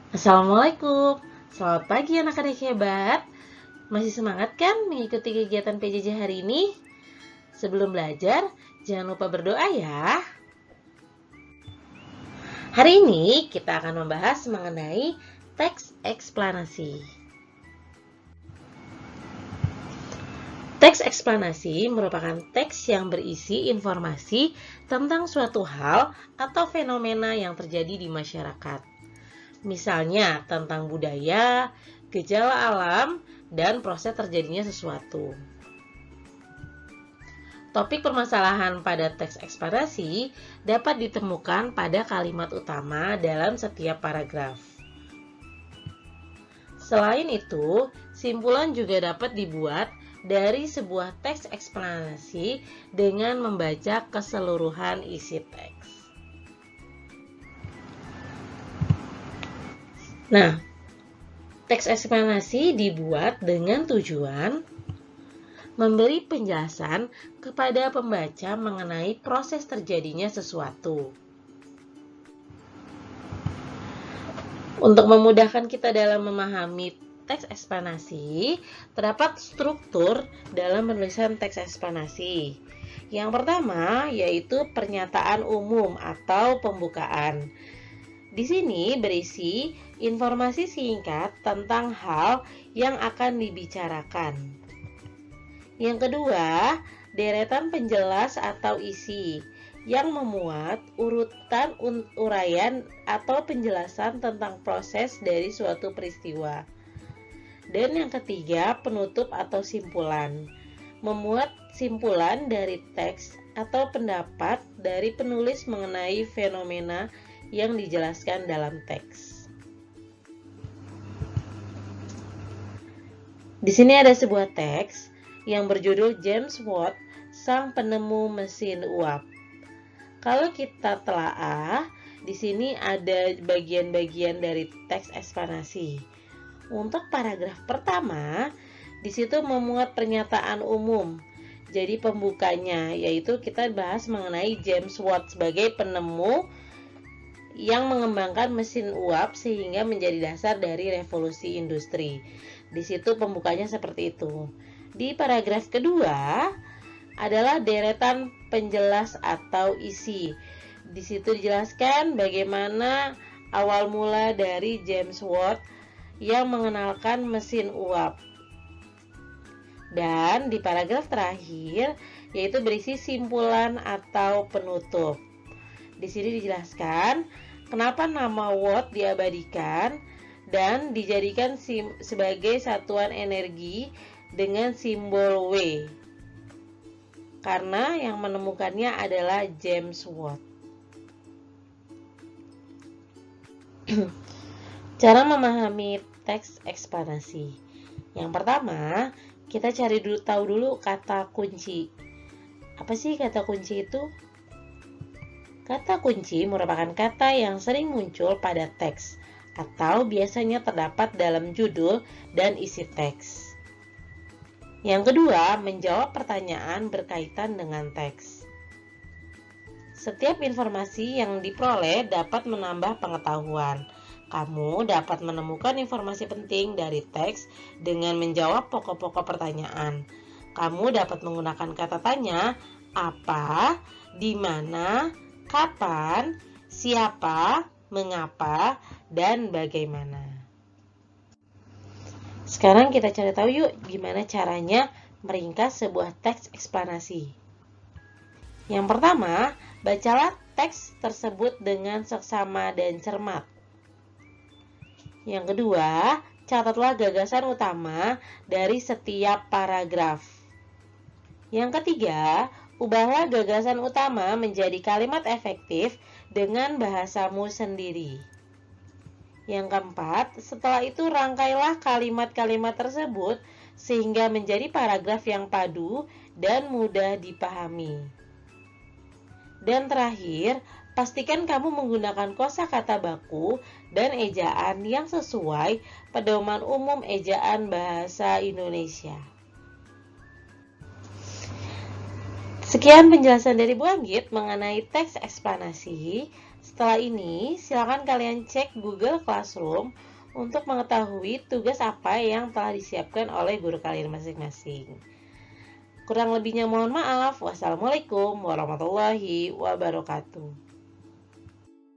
Assalamualaikum, selamat pagi anak-anak hebat. Masih semangat kan mengikuti kegiatan PJJ hari ini? Sebelum belajar, jangan lupa berdoa ya. Hari ini kita akan membahas mengenai teks eksplanasi. Teks eksplanasi merupakan teks yang berisi informasi tentang suatu hal atau fenomena yang terjadi di masyarakat. Misalnya tentang budaya, gejala alam, dan proses terjadinya sesuatu. Topik permasalahan pada teks eksplanasi dapat ditemukan pada kalimat utama dalam setiap paragraf. Selain itu, simpulan juga dapat dibuat dari sebuah teks eksplanasi dengan membaca keseluruhan isi teks. Nah, teks eksplanasi dibuat dengan tujuan memberi penjelasan kepada pembaca mengenai proses terjadinya sesuatu. Untuk memudahkan kita dalam memahami teks eksplanasi, terdapat struktur dalam penulisan teks eksplanasi. Yang pertama yaitu pernyataan umum atau pembukaan. Di sini berisi informasi singkat tentang hal yang akan dibicarakan. Yang kedua, deretan penjelas atau isi yang memuat urutan uraian atau penjelasan tentang proses dari suatu peristiwa. Dan yang ketiga, penutup atau simpulan, memuat simpulan dari teks atau pendapat dari penulis mengenai fenomena yang dijelaskan dalam teks. Di sini ada sebuah teks yang berjudul James Watt, Sang Penemu Mesin Uap. Kalau kita telaah, di sini ada bagian-bagian dari teks eksplanasi. Untuk paragraf pertama, di situ memuat pernyataan umum. Jadi pembukanya yaitu kita bahas mengenai James Watt sebagai penemu yang mengembangkan mesin uap sehingga menjadi dasar dari revolusi industri. Di situ pembukanya seperti itu. Di paragraf kedua adalah deretan penjelas atau isi. Di situ dijelaskan bagaimana awal mula dari James Watt yang mengenalkan mesin uap. Dan di paragraf terakhir yaitu berisi simpulan atau penutup. Di sini dijelaskan kenapa nama Watt diabadikan dan dijadikan sebagai satuan energi dengan simbol W. Karena yang menemukannya adalah James Watt. Cara memahami teks eksplanasi. Yang pertama, kita tahu dulu kata kunci. Apa sih kata kunci itu? Kata kunci merupakan kata yang sering muncul pada teks atau biasanya terdapat dalam judul dan isi teks. Yang kedua, menjawab pertanyaan berkaitan dengan teks. Setiap informasi yang diperoleh dapat menambah pengetahuan. Kamu dapat menemukan informasi penting dari teks dengan menjawab pokok-pokok pertanyaan. Kamu dapat menggunakan kata tanya, apa, di mana, kapan, siapa, mengapa, dan bagaimana. Sekarang kita cari tahu yuk gimana caranya meringkas sebuah teks eksplanasi. Yang pertama, bacalah teks tersebut dengan seksama dan cermat. Yang kedua, catatlah gagasan utama dari setiap paragraf. Yang ketiga, ubahlah gagasan utama menjadi kalimat efektif dengan bahasamu sendiri. Yang keempat, setelah itu rangkailah kalimat-kalimat tersebut sehingga menjadi paragraf yang padu dan mudah dipahami. Dan terakhir, pastikan kamu menggunakan kosakata baku dan ejaan yang sesuai pedoman umum ejaan bahasa Indonesia. Sekian penjelasan dari Bu Anggit mengenai teks eksplanasi. Setelah ini, silakan kalian cek Google Classroom untuk mengetahui tugas apa yang telah disiapkan oleh guru kalian masing-masing. Kurang lebihnya mohon maaf. Wassalamualaikum warahmatullahi wabarakatuh.